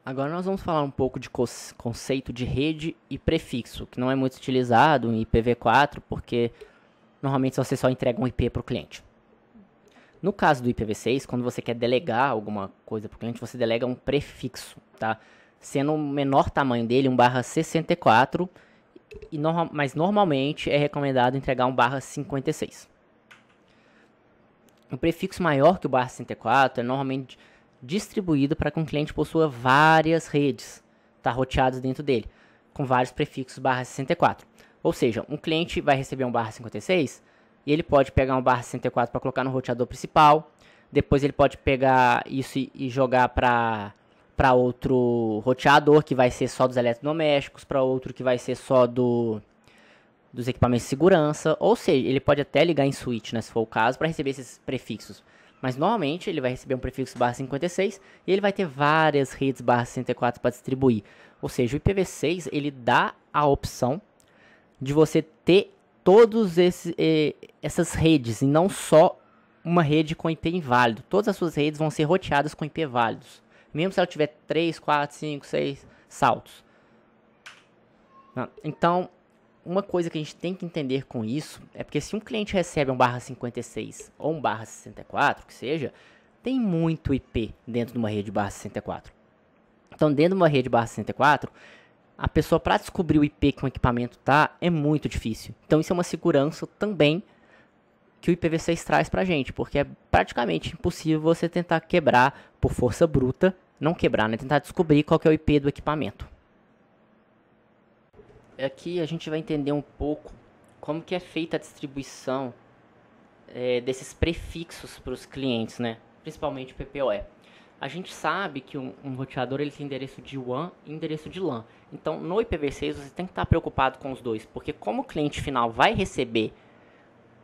Agora nós vamos falar um pouco de conceito de rede e prefixo, que não é muito utilizado em IPv4, porque normalmente você só entrega um IP para o cliente. No caso do IPv6, quando você quer delegar alguma coisa para o cliente, você delega um prefixo, tá? Sendo o menor tamanho dele, 1/64, mas normalmente é recomendado entregar 1/56. Um prefixo maior que o /64 é normalmente distribuído para que um cliente possua várias redes, tá, roteadas dentro dele, com vários prefixos /64. Ou seja, um cliente vai receber um /56 e ele pode pegar um /64 para colocar no roteador principal, depois ele pode pegar isso e jogar para outro roteador que vai ser só dos eletrodomésticos, para outro que vai ser só dos equipamentos de segurança, ou seja, ele pode até ligar em switch, né, se for o caso, para receber esses prefixos. Mas normalmente ele vai receber um prefixo /56 e ele vai ter várias redes /64 para distribuir. Ou seja, o IPv6 ele dá a opção de você ter todas essas redes e não só uma rede com IP inválido. Todas as suas redes vão ser roteadas com IP válidos, mesmo se ela tiver 3, 4, 5, 6 saltos. Então, uma coisa que a gente tem que entender com isso é porque se um cliente recebe um /56 ou um /64, que seja, tem muito IP dentro de uma rede /64. Então, dentro de uma rede /64, a pessoa para descobrir o IP que um equipamento tá é muito difícil. Então, isso é uma segurança também que o IPv6 traz pra gente, porque é praticamente impossível você tentar quebrar por força bruta, não quebrar, né? Tentar descobrir qual que é o IP do equipamento. Aqui a gente vai entender um pouco como que é feita a distribuição desses prefixos para os clientes, né? Principalmente o PPoE. A gente sabe que um roteador ele tem endereço de WAN e endereço de LAN. Então, no IPv6 você tem que estar preocupado com os dois, porque como o cliente final vai receber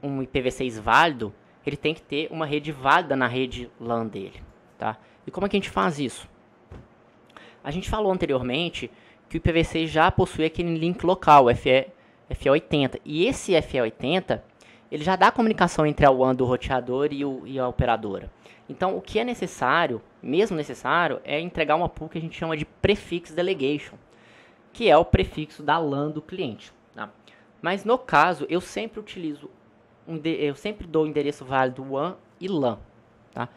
um IPv6 válido, ele tem que ter uma rede válida na rede LAN dele, tá? E como é que a gente faz isso? A gente falou anteriormente que o IPv6 já possui aquele link local, FE80. E esse FE80, ele já dá a comunicação entre a WAN do roteador e a operadora. Então, o que é necessário, mesmo necessário, é entregar uma pool que a gente chama de Prefix Delegation, que é o prefixo da LAN do cliente. Tá? Mas, no caso, eu sempre utilizo, eu sempre dou o endereço válido WAN e LAN. Tá?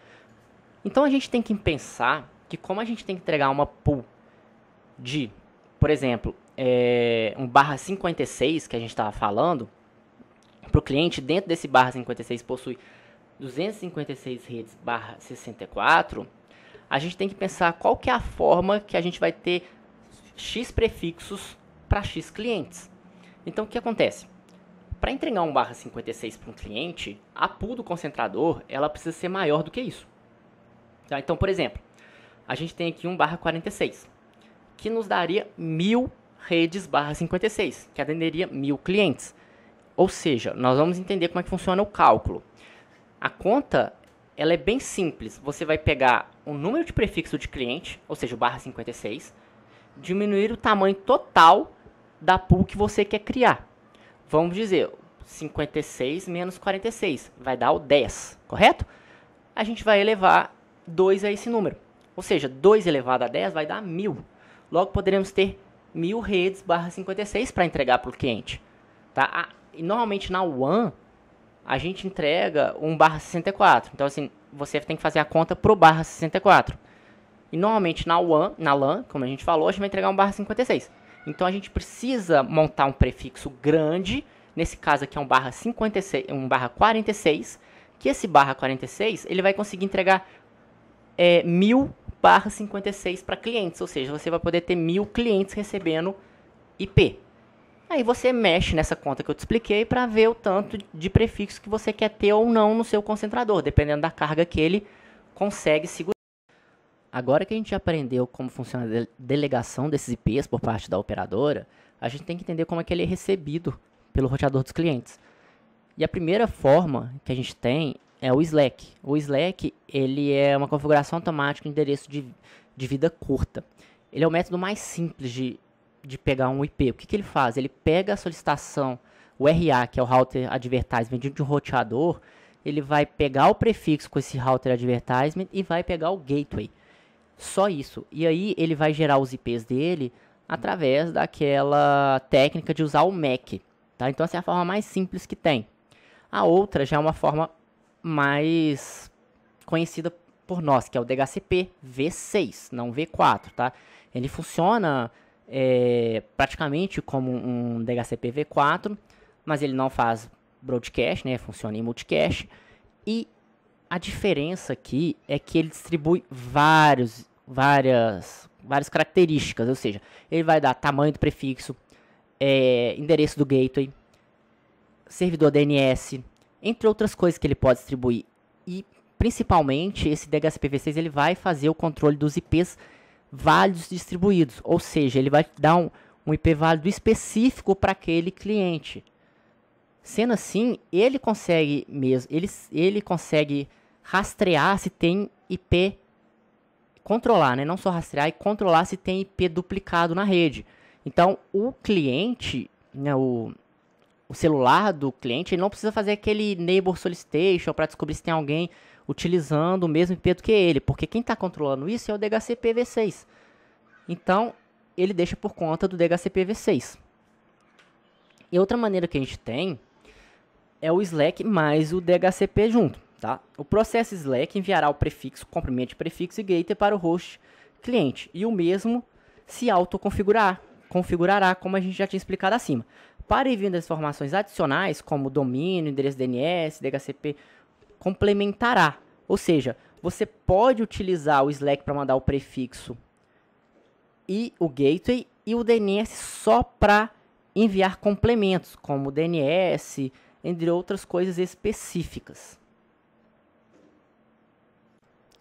Então, a gente tem que pensar que como a gente tem que entregar uma pool de, por exemplo, um /56 que a gente estava falando, para o cliente, dentro desse /56 possui 256 redes /64, a gente tem que pensar qual que é a forma que a gente vai ter X prefixos para X clientes. Então, o que acontece? Para entregar um /56 para um cliente, a pool do concentrador ela precisa ser maior do que isso. Tá? Então, por exemplo, a gente tem aqui um /46, que nos daria 1000 redes /56, que atenderia 1000 clientes. Ou seja, nós vamos entender como é que funciona o cálculo. A conta ela é bem simples. Você vai pegar o número de prefixo de cliente, ou seja, o /56, diminuir o tamanho total da pool que você quer criar. Vamos dizer, 56 menos 46 vai dar o 10, correto? A gente vai elevar 2 a esse número. Ou seja, 2 elevado a 10 vai dar 1000. Logo, poderemos ter 1000 redes /56 para entregar para o cliente. Tá? E normalmente na WAN, a gente entrega um /64. Então, assim, você tem que fazer a conta pro /64. E normalmente na WAN, na LAN, como a gente falou, a gente vai entregar um /56. Então, a gente precisa montar um prefixo grande. Nesse caso aqui é um /56, um /46. Que esse /46, ele vai conseguir entregar 1000 /56 para clientes. Ou seja, você vai poder ter 1000 clientes recebendo IP. Aí você mexe nessa conta que eu te expliquei para ver o tanto de prefixo que você quer ter ou não no seu concentrador, dependendo da carga que ele consegue segurar. Agora que a gente aprendeu como funciona a delegação desses IPs por parte da operadora, a gente tem que entender como é que ele é recebido pelo roteador dos clientes. E a primeira forma que a gente tem é o Slack. O Slack ele é uma configuração automática de endereço de vida curta. Ele é o método mais simples de pegar um IP. O que ele faz? Ele pega a solicitação, o RA, que é o Router Advertisement de um roteador, ele vai pegar o prefixo com esse Router Advertisement e vai pegar o Gateway. Só isso. E aí ele vai gerar os IPs dele através daquela técnica de usar o MAC. Tá? Então essa é a forma mais simples que tem. A outra já é uma forma mais conhecida por nós, que é o DHCP V6, não V4. Tá? Ele funciona praticamente como um DHCP V4, mas ele não faz broadcast, né? Funciona em multicast. E a diferença aqui é que ele distribui várias características, ou seja, ele vai dar tamanho do prefixo, endereço do gateway, servidor DNS, entre outras coisas que ele pode distribuir. E principalmente esse DHCP V6 ele vai fazer o controle dos IPs válidos distribuídos, ou seja, ele vai dar um IP válido específico para aquele cliente. Sendo assim, ele consegue ele consegue rastrear se tem IP, controlar, né? Não só rastrear, e controlar se tem IP duplicado na rede. Então, o cliente, né, o celular do cliente, ele não precisa fazer aquele neighbor solicitation para descobrir se tem alguém utilizando o mesmo IP do que ele, porque quem está controlando isso é o DHCP V6. Então, ele deixa por conta do DHCP V6. E outra maneira que a gente tem é o Slack mais o DHCP junto. Tá? O processo Slack enviará o prefixo, comprimento de prefixo e gateway para o host cliente. E o mesmo se configurará, como a gente já tinha explicado acima. Para envio das informações adicionais, como domínio, endereço DNS, DHCP, complementará. Ou seja, você pode utilizar o Slack para mandar o prefixo e o gateway e o DNS só para enviar complementos, como DNS, entre outras coisas específicas.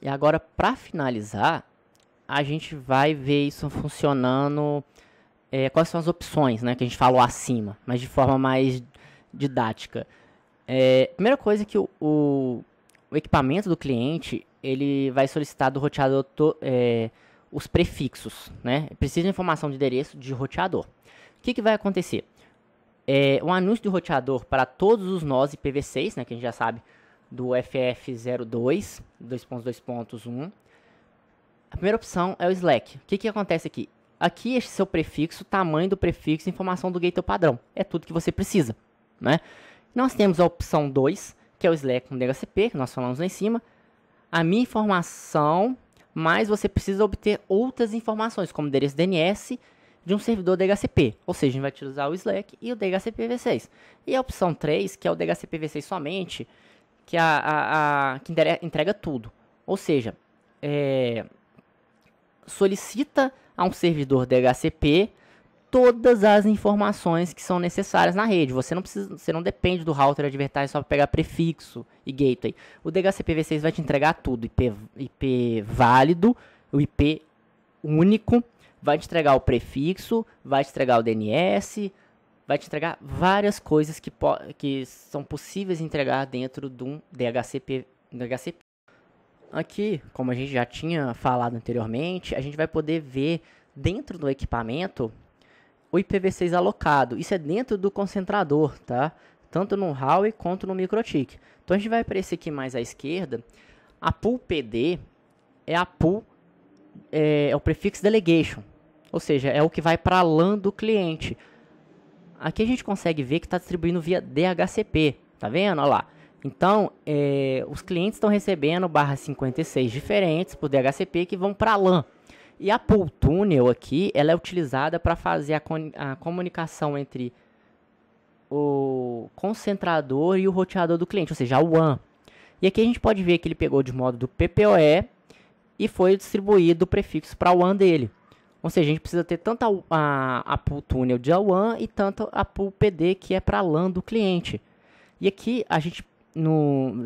E agora, para finalizar, a gente vai ver isso funcionando, quais são as opções, né, que a gente falou acima, mas de forma mais didática. Primeira coisa é que o equipamento do cliente, ele vai solicitar do roteador os prefixos, né? Precisa de informação de endereço de roteador. O que vai acontecer? Um anúncio do roteador para todos os nós IPv6, né, que a gente já sabe, do FF02, 2.2.1. A primeira opção é o Slack. O que acontece aqui? Aqui, este seu prefixo, tamanho do prefixo, informação do gateway padrão. É tudo que você precisa, né? Nós temos a opção 2, que é o Slack com DHCP, que nós falamos lá em cima. A minha informação, mas você precisa obter outras informações, como endereço DNS de um servidor DHCP. Ou seja, a gente vai utilizar o Slack e o DHCP V6. E a opção 3, que é o DHCP V6 somente, que que entrega tudo. Ou seja, solicita a um servidor DHCP todas as informações que são necessárias na rede. Você não depende do router advertising só para pegar prefixo e gateway. O DHCP V6 vai te entregar tudo, IP válido, o IP único, vai te entregar o prefixo, vai te entregar o DNS, vai te entregar várias coisas que são possíveis de entregar dentro de um DHCP. Aqui, como a gente já tinha falado anteriormente, a gente vai poder ver dentro do equipamento o IPv6 alocado. Isso é dentro do concentrador, tá? Tanto no Huawei quanto no MikroTik. Então a gente vai para esse aqui mais à esquerda. A pool PD é a pool, é o prefix delegation, ou seja, é o que vai para a LAN do cliente. Aqui a gente consegue ver que está distribuindo via DHCP, tá vendo? Olha lá. Então, os clientes estão recebendo /56 diferentes por DHCP que vão para a LAN. E a pool tunnel aqui, ela é utilizada para fazer a comunicação entre o concentrador e o roteador do cliente, ou seja, a WAN. E aqui a gente pode ver que ele pegou de modo do PPoE e foi distribuído o prefixo para a WAN dele. Ou seja, a gente precisa ter tanto a pool tunnel de WAN e tanto a pool PD, que é para a LAN do cliente. E aqui, a gente,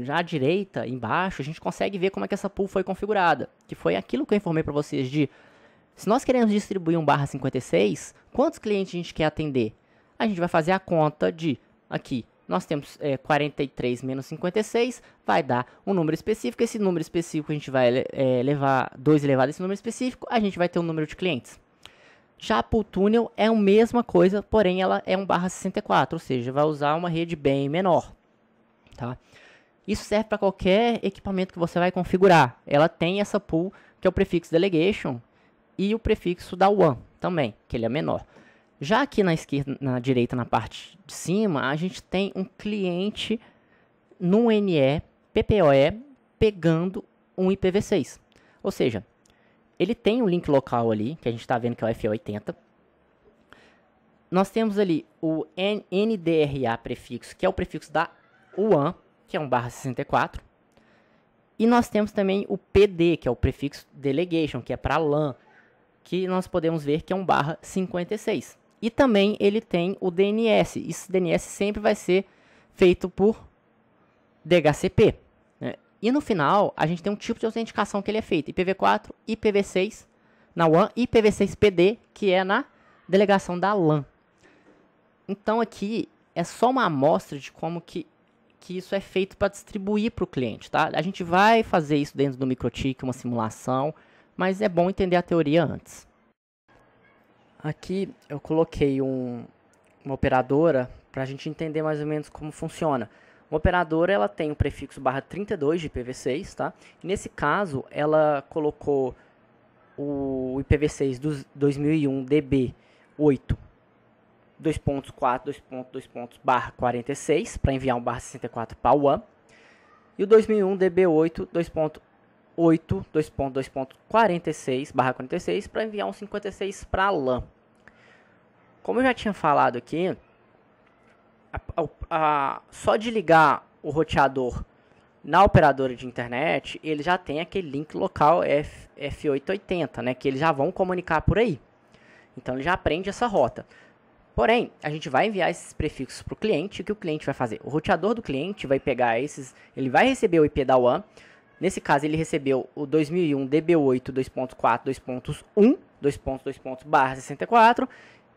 já à direita, embaixo, a gente consegue ver como é que essa pool foi configurada. Que foi aquilo que eu informei para vocês de, se nós queremos distribuir um /56, quantos clientes a gente quer atender? A gente vai fazer a conta de, aqui, nós temos 43 menos 56, vai dar um número específico. Esse número específico a gente vai levar 2 elevado a esse número específico, a gente vai ter um número de clientes. Já a pool tunnel é a mesma coisa, porém ela é um /64, ou seja, vai usar uma rede bem menor. Tá? Isso serve para qualquer equipamento que você vai configurar. Ela tem essa pool que é o prefixo delegation, e o prefixo da one também, que ele é menor. Já aqui na esquerda, na direita, na parte de cima, a gente tem um cliente no NE PPoE pegando um IPv6. Ou seja, ele tem um link local ali, que a gente está vendo que é o F80. Nós temos ali o NDRA prefixo, que é o prefixo da WAN, que é um /64. E nós temos também o PD, que é o prefixo delegation, que é para LAN, que nós podemos ver que é um /56. E também ele tem o DNS. Esse DNS sempre vai ser feito por DHCP. Né? E no final, a gente tem um tipo de autenticação que ele é feito. IPv4, IPv6 na WAN, IPv6PD, que é na delegação da LAN. Então aqui é só uma amostra de como que isso é feito para distribuir para o cliente. Tá? A gente vai fazer isso dentro do MikroTik, uma simulação, mas é bom entender a teoria antes. Aqui eu coloquei uma operadora para a gente entender mais ou menos como funciona. Uma operadora ela tem o prefixo /32 de IPv6, tá? E nesse caso ela colocou o IPv6 do 2001 DB8 2.4 para enviar um /64 para o WAN, e o 2001 DB8 2.8 para enviar um 56 para a LAN. Como eu já tinha falado aqui, só de ligar o roteador na operadora de internet, ele já tem aquele link local F880, né, que eles já vão comunicar por aí. Então ele já aprende essa rota. Porém, a gente vai enviar esses prefixos para o cliente. O que o cliente vai fazer? O roteador do cliente vai pegar esses, ele vai receber o IP da WAN. Nesse caso, ele recebeu o 2001 DB8 2.4 2.1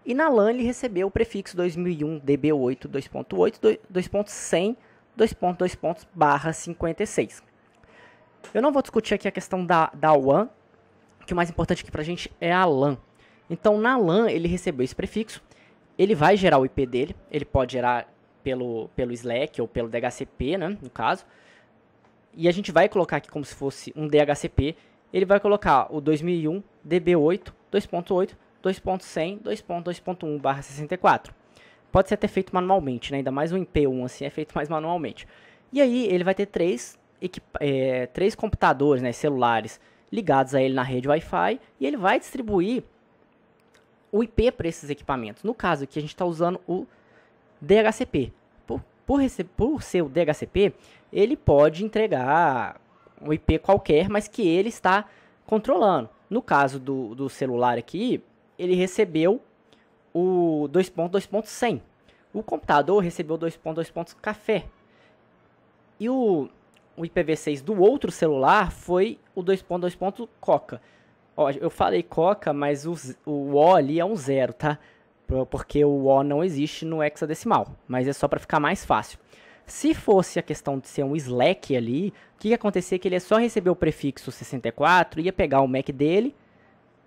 e na LAN ele recebeu o prefixo 2001 DB8 2.8 2.100 /56. Eu não vou discutir aqui a questão da WAN, que o mais importante aqui para a gente é a LAN. Então, na LAN, ele recebeu esse prefixo, ele vai gerar o IP dele, ele pode gerar pelo Slack ou pelo DHCP, né, no caso. E a gente vai colocar aqui como se fosse um DHCP, ele vai colocar o 2001 DB8 2.8 2.100 2.2.1 /64. Pode ser até feito manualmente, né? Ainda mais um IP1 assim é feito mais manualmente. E aí ele vai ter três computadores, né, celulares ligados a ele na rede Wi-Fi, e ele vai distribuir o IP para esses equipamentos. No caso aqui a gente está usando o DHCP. Por ser o DHCP, ele pode entregar um IP qualquer, mas que ele está controlando. No caso do celular aqui, ele recebeu o 2.2.100. O computador recebeu 2.2. Café. E o IPv6 do outro celular foi o 2.2. Coca. Ó, eu falei Coca, mas o O ali é um 0, tá? Porque o O não existe no hexadecimal, mas é só para ficar mais fácil. Se fosse a questão de ser um Slack ali, o que ia acontecer? Que ele ia só receber o prefixo 64, ia pegar o MAC dele,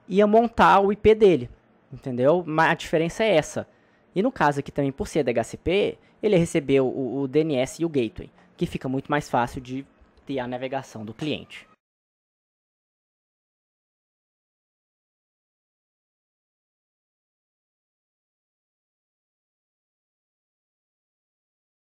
ia montar o IP dele, entendeu? Mas a diferença é essa. E no caso aqui também, por ser DHCP, ele recebeu o DNS e o gateway, que fica muito mais fácil de ter a navegação do cliente.